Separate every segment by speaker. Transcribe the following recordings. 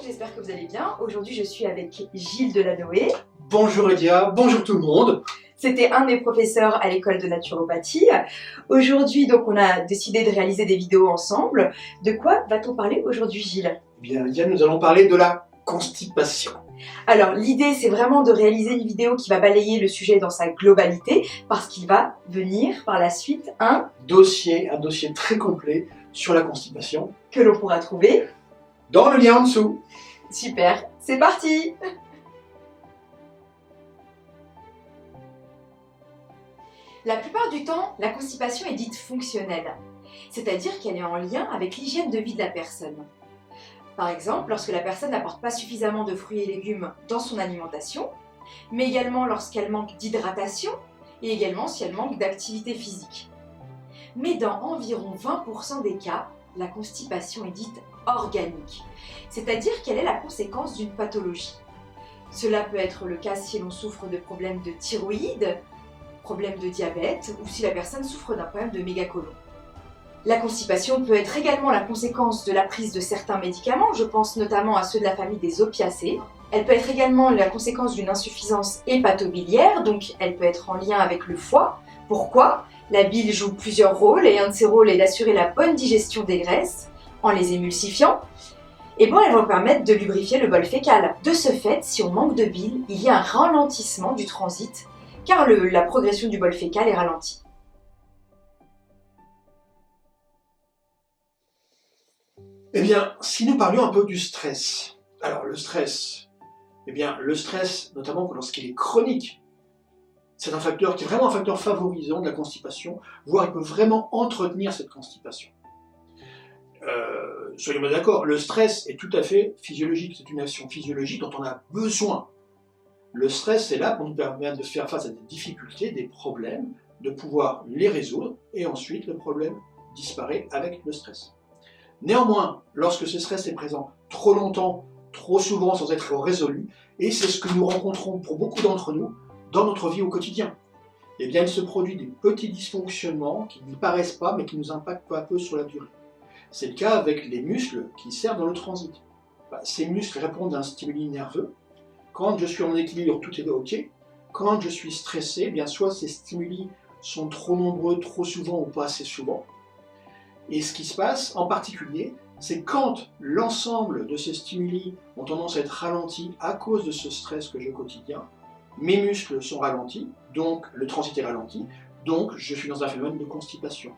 Speaker 1: j'espère que vous allez bien. Aujourd'hui, je suis avec Gilles Delanoë.
Speaker 2: Bonjour Edia, bonjour tout le monde.
Speaker 1: C'était un de mes professeurs à l'école de naturopathie. Aujourd'hui, donc, on a décidé de réaliser des vidéos ensemble. De quoi va-t-on parler aujourd'hui, Gilles?
Speaker 2: Bien, Edia, nous allons parler de la constipation.
Speaker 1: Alors, l'idée, c'est vraiment de réaliser une vidéo qui va balayer le sujet dans sa globalité, parce qu'il va venir par la suite un
Speaker 2: dossier très complet sur la constipation
Speaker 1: que l'on pourra trouver
Speaker 2: dans le lien en dessous.
Speaker 1: Super, c'est parti! La plupart du temps, la constipation est dite fonctionnelle, c'est-à-dire qu'elle est en lien avec l'hygiène de vie de la personne. Par exemple, lorsque la personne n'apporte pas suffisamment de fruits et légumes dans son alimentation, mais également lorsqu'elle manque d'hydratation et également si elle manque d'activité physique. Mais dans environ 20% des cas, la constipation est dite organique, c'est-à-dire qu'elle est la conséquence d'une pathologie. Cela peut être le cas si l'on souffre de problèmes de thyroïde, problèmes de diabète ou si la personne souffre d'un problème de mégacolon. La constipation peut être également la conséquence de la prise de certains médicaments, je pense notamment à ceux de la famille des opiacés. Elle peut être également la conséquence d'une insuffisance hépatobiliaire, donc elle peut être en lien avec le foie. Pourquoi ? La bile joue plusieurs rôles et un de ces rôles est d'assurer la bonne digestion des graisses en les émulsifiant. Et bon, elles vont permettre de lubrifier le bol fécal. De ce fait, si on manque de bile, il y a un ralentissement du transit car la progression du bol fécal est ralentie.
Speaker 2: Eh bien, si nous parlions un peu du stress. Alors, le stress, notamment lorsqu'il est chronique, c'est un facteur qui est vraiment un facteur favorisant de la constipation, voire il peut vraiment entretenir cette constipation. Soyons d'accord, le stress est tout à fait physiologique, c'est une action physiologique dont on a besoin. Le stress est là pour nous permettre de faire face à des difficultés, des problèmes, de pouvoir les résoudre, et ensuite le problème disparaît avec le stress. Néanmoins, lorsque ce stress est présent trop longtemps, trop souvent sans être résolu, et c'est ce que nous rencontrons pour beaucoup d'entre nous dans notre vie au quotidien, eh bien il se produit des petits dysfonctionnements qui n'y paraissent pas mais qui nous impactent peu à peu sur la durée. C'est le cas avec les muscles qui servent dans le transit. Ces muscles répondent à un stimuli nerveux. Quand je suis en équilibre, tout est OK. Quand je suis stressé, eh bien soit ces stimuli sont trop nombreux, trop souvent ou pas assez souvent. Et ce qui se passe en particulier, c'est quand l'ensemble de ces stimuli ont tendance à être ralentis à cause de ce stress que j'ai au quotidien, mes muscles sont ralentis, donc le transit est ralenti, donc je suis dans un phénomène de constipation.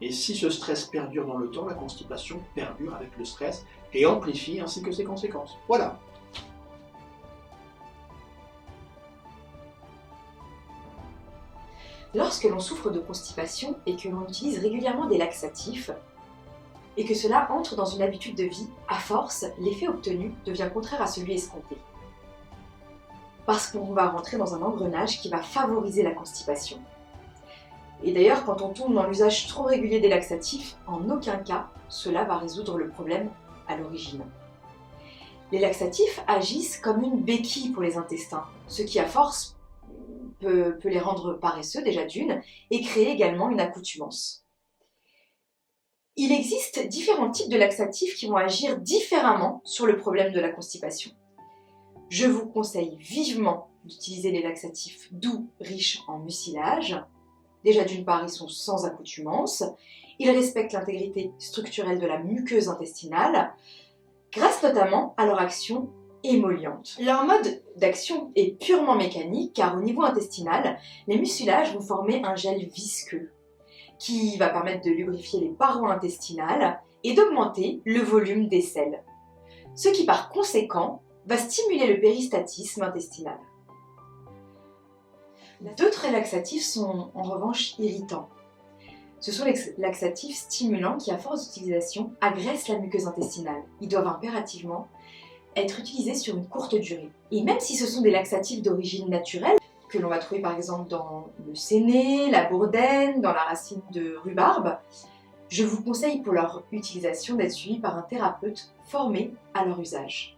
Speaker 2: Et si ce stress perdure dans le temps, la constipation perdure avec le stress et amplifie ainsi que ses conséquences. Voilà.
Speaker 1: Lorsque l'on souffre de constipation et que l'on utilise régulièrement des laxatifs, et que cela entre dans une habitude de vie, à force, l'effet obtenu devient contraire à celui escompté. Parce qu'on va rentrer dans un engrenage qui va favoriser la constipation. Et d'ailleurs, quand on tombe dans l'usage trop régulier des laxatifs, en aucun cas, cela va résoudre le problème à l'origine. Les laxatifs agissent comme une béquille pour les intestins, ce qui à force peut les rendre paresseux déjà d'une, et créer également une accoutumance. Il existe différents types de laxatifs qui vont agir différemment sur le problème de la constipation. Je vous conseille vivement d'utiliser les laxatifs doux, riches en mucilage. Déjà d'une part, ils sont sans accoutumance, ils respectent l'intégrité structurelle de la muqueuse intestinale, grâce notamment à leur action émolliente. Leur mode d'action est purement mécanique car au niveau intestinal, les mucilages vont former un gel visqueux qui va permettre de lubrifier les parois intestinales et d'augmenter le volume des selles, ce qui par conséquent va stimuler le péristatisme intestinal. D'autres laxatifs sont en revanche irritants. Ce sont les laxatifs stimulants qui, à force d'utilisation, agressent la muqueuse intestinale. Ils doivent impérativement être utilisés sur une courte durée. Et même si ce sont des laxatifs d'origine naturelle, que l'on va trouver par exemple dans le séné, la bourdaine, dans la racine de rhubarbe, je vous conseille pour leur utilisation d'être suivi par un thérapeute formé à leur usage.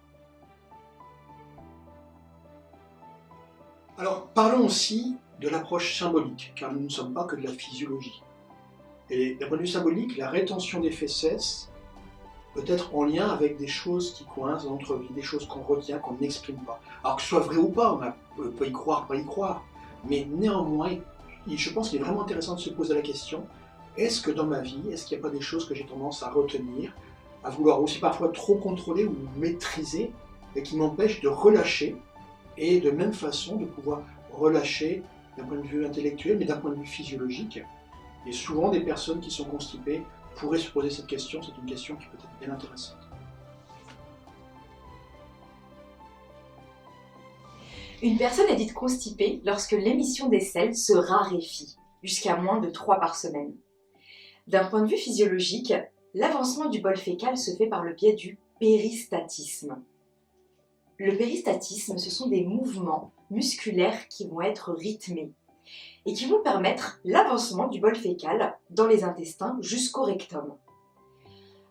Speaker 2: Alors, parlons aussi de l'approche symbolique, car nous ne sommes pas que de la physiologie. Et d'un point de vue symbolique, la rétention des fesses peut-être en lien avec des choses qui coincent dans notre vie, des choses qu'on retient, qu'on n'exprime pas. Alors que ce soit vrai ou pas, on peut y croire, pas y croire, mais néanmoins, je pense qu'il est vraiment intéressant de se poser la question, est-ce que dans ma vie, est-ce qu'il n'y a pas des choses que j'ai tendance à retenir, à vouloir aussi parfois trop contrôler ou maîtriser, et qui m'empêchent de relâcher, et de même façon de pouvoir relâcher d'un point de vue intellectuel, mais d'un point de vue physiologique. Et souvent, des personnes qui sont constipées pourraient se poser cette question, c'est une question qui peut être bien intéressante.
Speaker 1: Une personne est dite constipée lorsque l'émission des selles se raréfie, jusqu'à moins de 3 par semaine. D'un point de vue physiologique, l'avancement du bol fécal se fait par le biais du péristatisme. Le péristatisme, ce sont des mouvements musculaires qui vont être rythmés et qui vont permettre l'avancement du bol fécal dans les intestins jusqu'au rectum.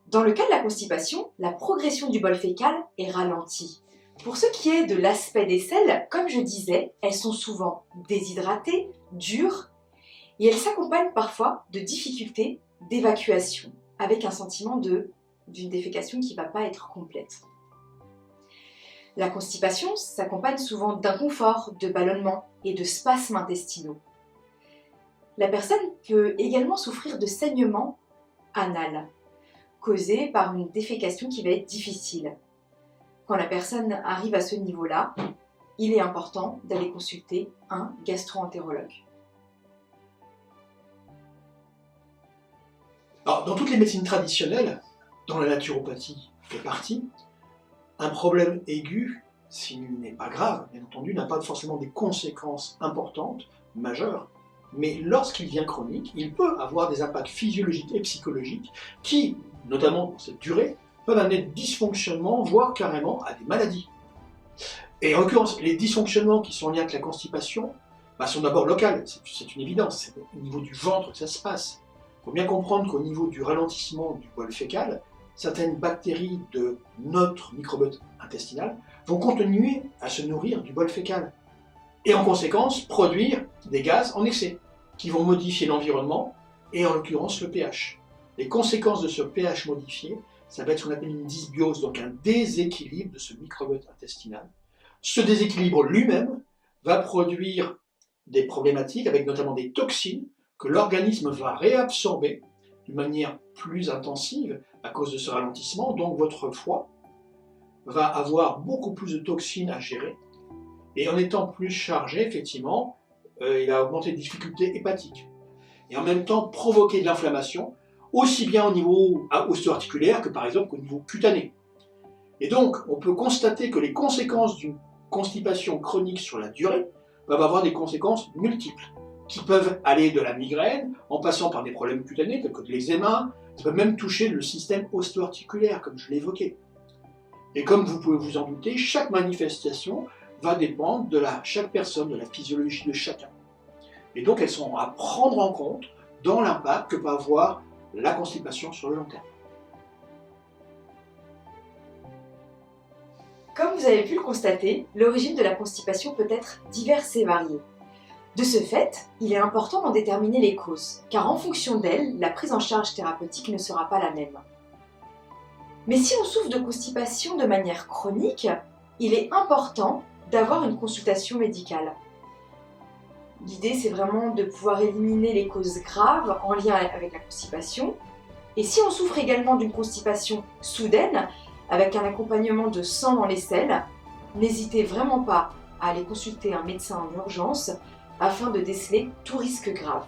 Speaker 1: Dans le cas de la constipation, la progression du bol fécal est ralentie. Pour ce qui est de l'aspect des selles, comme je disais, elles sont souvent déshydratées, dures, et elles s'accompagnent parfois de difficultés d'évacuation, avec un sentiment d'une défécation qui ne va pas être complète. La constipation s'accompagne souvent d'inconfort, de ballonnements et de spasmes intestinaux. La personne peut également souffrir de saignements anal, causés par une défécation qui va être difficile. Quand la personne arrive à ce niveau-là, il est important d'aller consulter un gastro-entérologue.
Speaker 2: Alors, dans toutes les médecines traditionnelles, dont la naturopathie fait partie, un problème aigu, s'il n'est pas grave, bien entendu, n'a pas forcément des conséquences importantes, majeures, mais lorsqu'il devient chronique, il peut avoir des impacts physiologiques et psychologiques qui, notamment dans cette durée, peuvent amener des dysfonctionnements, voire carrément à des maladies. Et en l'occurrence, les dysfonctionnements qui sont liés avec la constipation sont d'abord locaux, c'est une évidence, c'est au niveau du ventre que ça se passe. Il faut bien comprendre qu'au niveau du ralentissement du bol fécal, certaines bactéries de notre microbiote intestinal vont continuer à se nourrir du bol fécal et en conséquence produire des gaz en excès qui vont modifier l'environnement et en l'occurrence le pH. Les conséquences de ce pH modifié, ça va être ce qu'on appelle une dysbiose, donc un déséquilibre de ce microbiote intestinal. Ce déséquilibre lui-même va produire des problématiques avec notamment des toxines que l'organisme va réabsorber de manière plus intensive à cause de ce ralentissement. Donc votre foie va avoir beaucoup plus de toxines à gérer et en étant plus chargé, effectivement, il va augmenter les difficultés hépatiques et en même temps provoquer de l'inflammation aussi bien au niveau osteoarticulaire que par exemple au niveau cutané. Et donc on peut constater que les conséquences d'une constipation chronique sur la durée peuvent avoir des conséquences multiples qui peuvent aller de la migraine en passant par des problèmes cutanés tels que de l'eczéma, ça peut même toucher le système osteoarticulaire comme je l'ai évoqué. Et comme vous pouvez vous en douter, chaque manifestation va dépendre de chaque personne, de la physiologie de chacun. Et donc elles sont à prendre en compte dans l'impact que peut avoir la constipation sur le long terme.
Speaker 1: Comme vous avez pu le constater, l'origine de la constipation peut être diverse et variée. De ce fait, il est important d'en déterminer les causes, car en fonction d'elles, la prise en charge thérapeutique ne sera pas la même. Mais si on souffre de constipation de manière chronique, il est important d'avoir une consultation médicale. L'idée, c'est vraiment de pouvoir éliminer les causes graves en lien avec la constipation. Et si on souffre également d'une constipation soudaine, avec un accompagnement de sang dans les selles, n'hésitez vraiment pas à aller consulter un médecin en urgence afin de déceler tout risque grave.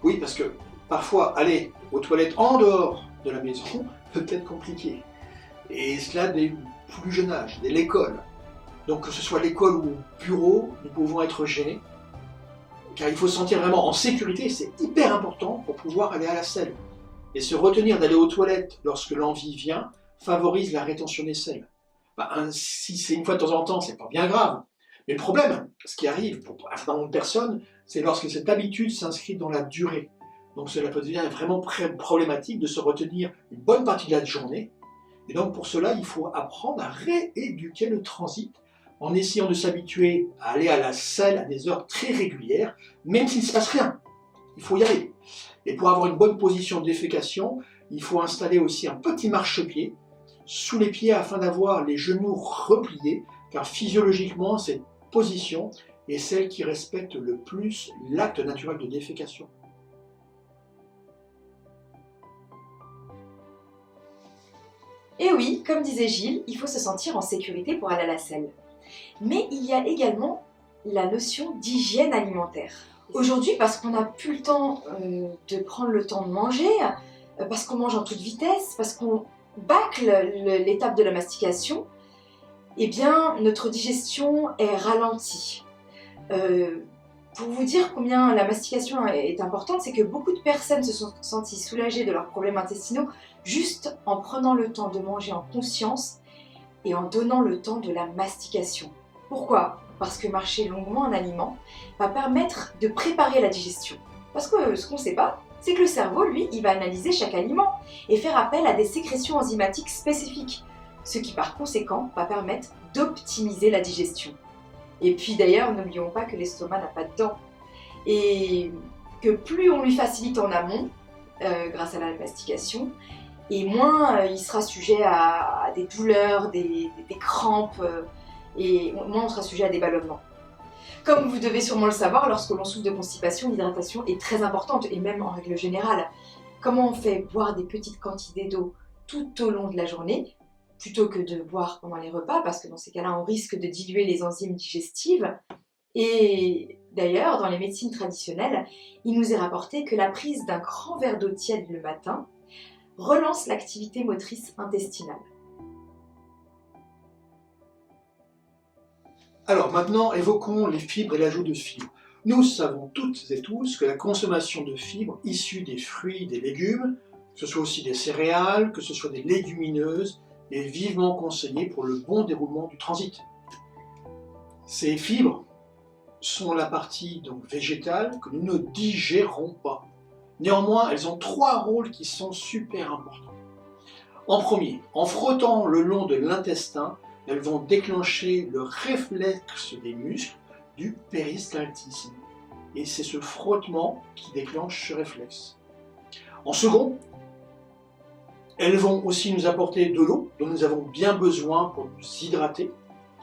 Speaker 2: Oui, parce que parfois, aller aux toilettes en dehors de la maison peut être compliqué. Et cela dès le plus jeune âge, dès l'école. Donc que ce soit l'école ou au bureau, nous pouvons être gênés. Car il faut se sentir vraiment en sécurité, c'est hyper important pour pouvoir aller à la selle. Et se retenir d'aller aux toilettes lorsque l'envie vient favorise la rétention des selles. Si c'est une fois de temps en temps, c'est pas bien grave. Mais le problème, ce qui arrive pour un certain nombre de personnes, c'est lorsque cette habitude s'inscrit dans la durée. Donc cela peut devenir vraiment problématique de se retenir une bonne partie de la journée. Et donc pour cela, il faut apprendre à rééduquer le transit en essayant de s'habituer à aller à la salle à des heures très régulières, même s'il ne se passe rien. il faut y aller. Et pour avoir une bonne position de défécation, il faut installer aussi un petit marchepied sous les pieds afin d'avoir les genoux repliés, car physiologiquement, cette position est celle qui respecte le plus l'acte naturel de défécation.
Speaker 1: Et oui, comme disait Gilles, il faut se sentir en sécurité pour aller à la selle. Mais il y a également la notion d'hygiène alimentaire. Aujourd'hui, parce qu'on n'a plus le temps de prendre le temps de manger, parce qu'on mange en toute vitesse, parce qu'on bâcle l'étape de la mastication, eh bien, notre digestion est ralentie. Pour vous dire combien la mastication est importante, c'est que beaucoup de personnes se sont senties soulagées de leurs problèmes intestinaux juste en prenant le temps de manger en conscience et en donnant le temps de la mastication. Pourquoi ? Parce que marcher longuement un aliment va permettre de préparer la digestion. Parce que ce qu'on ne sait pas, c'est que le cerveau, lui, il va analyser chaque aliment et faire appel à des sécrétions enzymatiques spécifiques, ce qui par conséquent va permettre d'optimiser la digestion. Et puis d'ailleurs, n'oublions pas que l'estomac n'a pas de dents et que plus on lui facilite en amont, grâce à la mastication, et moins il sera sujet à des douleurs, des crampes, et moins on sera sujet à des ballonnements. Comme vous devez sûrement le savoir, lorsque l'on souffre de constipation, l'hydratation est très importante, et même en règle générale. Comment on fait boire des petites quantités d'eau tout au long de la journée, plutôt que de boire pendant les repas, parce que dans ces cas-là, on risque de diluer les enzymes digestives. Et d'ailleurs, dans les médecines traditionnelles, il nous est rapporté que la prise d'un grand verre d'eau tiède le matin relance l'activité motrice intestinale.
Speaker 2: Alors maintenant, évoquons les fibres et l'ajout de fibres. Nous savons toutes et tous que la consommation de fibres issues des fruits, des légumes, que ce soit aussi des céréales, que ce soit des légumineuses, est vivement conseillée pour le bon déroulement du transit. Ces fibres sont la partie donc végétale que nous ne digérons pas. Néanmoins, elles ont 3 rôles qui sont super importants. En premier, en frottant le long de l'intestin, elles vont déclencher le réflexe des muscles du péristaltisme. Et c'est ce frottement qui déclenche ce réflexe. En second, elles vont aussi nous apporter de l'eau dont nous avons bien besoin pour nous hydrater.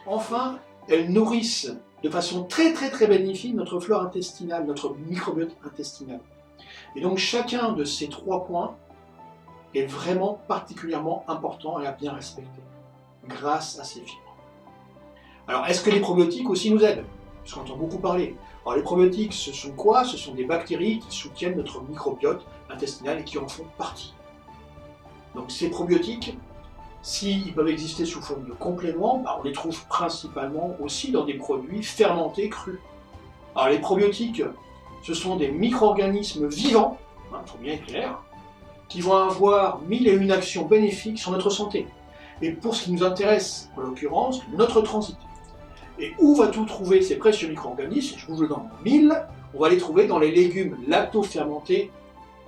Speaker 2: Enfin, elles nourrissent de façon très bénéfique notre flore intestinale, notre microbiote intestinal. Et donc chacun de ces 3 points est vraiment particulièrement important et à bien respecter grâce à ces fibres. Alors est-ce que les probiotiques aussi nous aident ? Parce qu'on entend beaucoup parler. Alors les probiotiques, ce sont quoi ? Ce sont des bactéries qui soutiennent notre microbiote intestinal et qui en font partie. Donc ces probiotiques, s'ils peuvent exister sous forme de compléments, on les trouve principalement aussi dans des produits fermentés crus. Alors les probiotiques, ce sont des micro-organismes vivants, il faut bien être clair, qui vont avoir 1001 actions bénéfiques sur notre santé. Et pour ce qui nous intéresse, en l'occurrence, notre transit. Et où va-t-on trouver ces précieux micro-organismes ? Je bouge dans mon 1000, on va les trouver dans les légumes lacto-fermentés.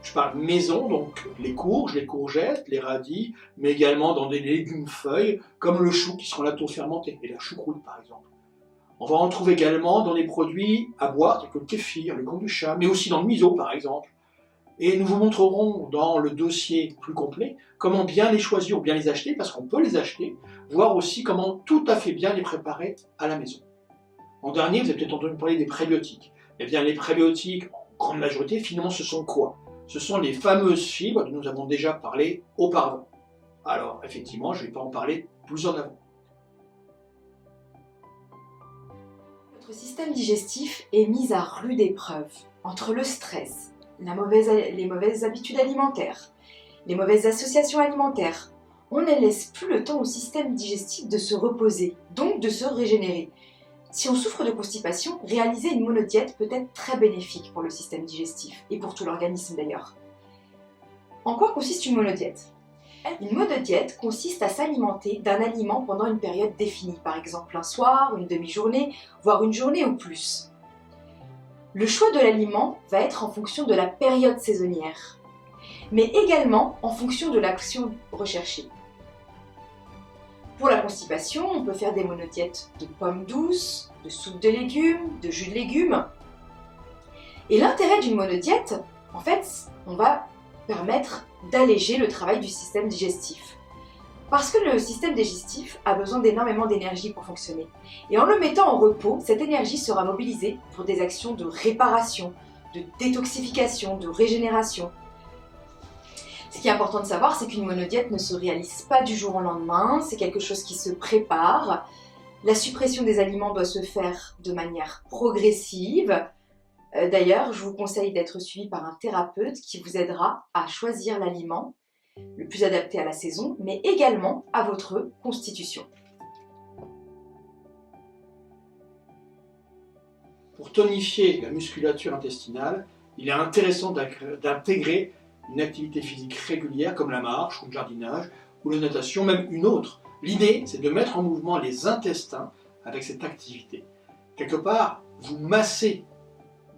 Speaker 2: Je parle maison, donc les courges, les courgettes, les radis, mais également dans des légumes feuilles, comme le chou qui seront lacto-fermentés, et la choucroute par exemple. On va en trouver également dans les produits à boire, tels que le kéfir, le kombucha, mais aussi dans le miso par exemple. Et nous vous montrerons dans le dossier plus complet comment bien les choisir ou bien les acheter, parce qu'on peut les acheter, voir aussi comment tout à fait bien les préparer à la maison. En dernier, vous avez peut-être entendu parler des prébiotiques. Eh bien les prébiotiques, en grande majorité, finalement ce sont quoi ? Ce sont les fameuses fibres dont nous avons déjà parlé auparavant. Alors effectivement, je ne vais pas en parler plus en avant.
Speaker 1: Notre système digestif est mis à rude épreuve entre le stress, les mauvaises habitudes alimentaires, les mauvaises associations alimentaires. On ne laisse plus le temps au système digestif de se reposer, donc de se régénérer. Si on souffre de constipation, réaliser une monodiète peut être très bénéfique pour le système digestif et pour tout l'organisme d'ailleurs. En quoi consiste une monodiète ? Une monodiète consiste à s'alimenter d'un aliment pendant une période définie, par exemple un soir, une demi-journée, voire une journée ou plus. Le choix de l'aliment va être en fonction de la période saisonnière, mais également en fonction de l'action recherchée. Pour la constipation, on peut faire des monodiètes de pommes douces, de soupe de légumes, de jus de légumes. Et l'intérêt d'une monodiète, en fait, on va permettre d'alléger le travail du système digestif. Parce que le système digestif a besoin d'énormément d'énergie pour fonctionner. Et en le mettant en repos, cette énergie sera mobilisée pour des actions de réparation, de détoxification, de régénération. Ce qui est important de savoir, c'est qu'une monodiète ne se réalise pas du jour au lendemain, c'est quelque chose qui se prépare. La suppression des aliments doit se faire de manière progressive. D'ailleurs, je vous conseille d'être suivi par un thérapeute qui vous aidera à choisir l'aliment le plus adapté à la saison, mais également à votre constitution.
Speaker 2: Pour tonifier la musculature intestinale, il est intéressant d'intégrer une activité physique régulière comme la marche ou le jardinage ou la natation, même une autre. L'idée, c'est de mettre en mouvement les intestins avec cette activité. Quelque part, vous massez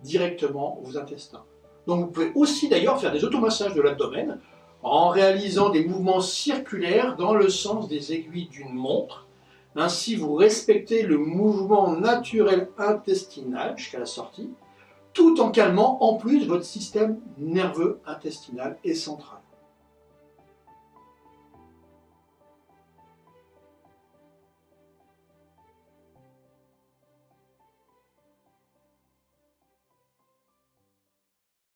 Speaker 2: directement vos intestins. Donc vous pouvez aussi d'ailleurs faire des automassages de l'abdomen en réalisant des mouvements circulaires dans le sens des aiguilles d'une montre. Ainsi, vous respectez le mouvement naturel intestinal jusqu'à la sortie, tout en calmant en plus votre système nerveux intestinal et central.